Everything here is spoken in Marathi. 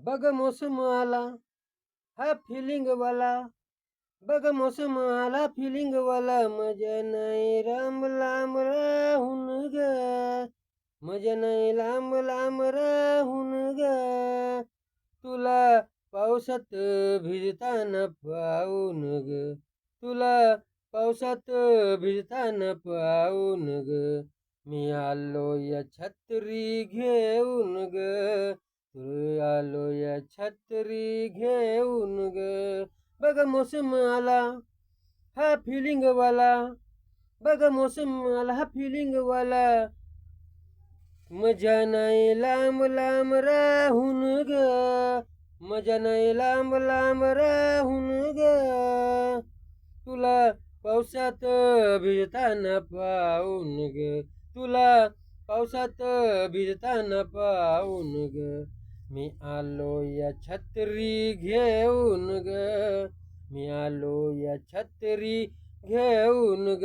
बघ मोसम आला हा फिलिंग वाला. बघ मोसम आला फिलिंग वाला. मजा नाही राम लांब राहून ग. मजा नाही लांब लांब राहून ग. तुला पावसात भिजताना पाहून ग. तुला पावसात भिजताना पाहून ग. मी आलो या छत्री घेऊन ग. आलो या छत्री घेऊन ग. बघ मोसम आला हा फिलिंग वाला. बघ मोसम आला हा फिलिंग वाला. मजा नाही लांब लांब राहून ग. मजा नाही लांब लांब राहून ग. तुला पावसात भिजताना पाहून ग. तुला पावसात भिजताना पाहून ग. मी आलो या छत्री घेऊन ग. मी आलो या छत्री घेऊन ग.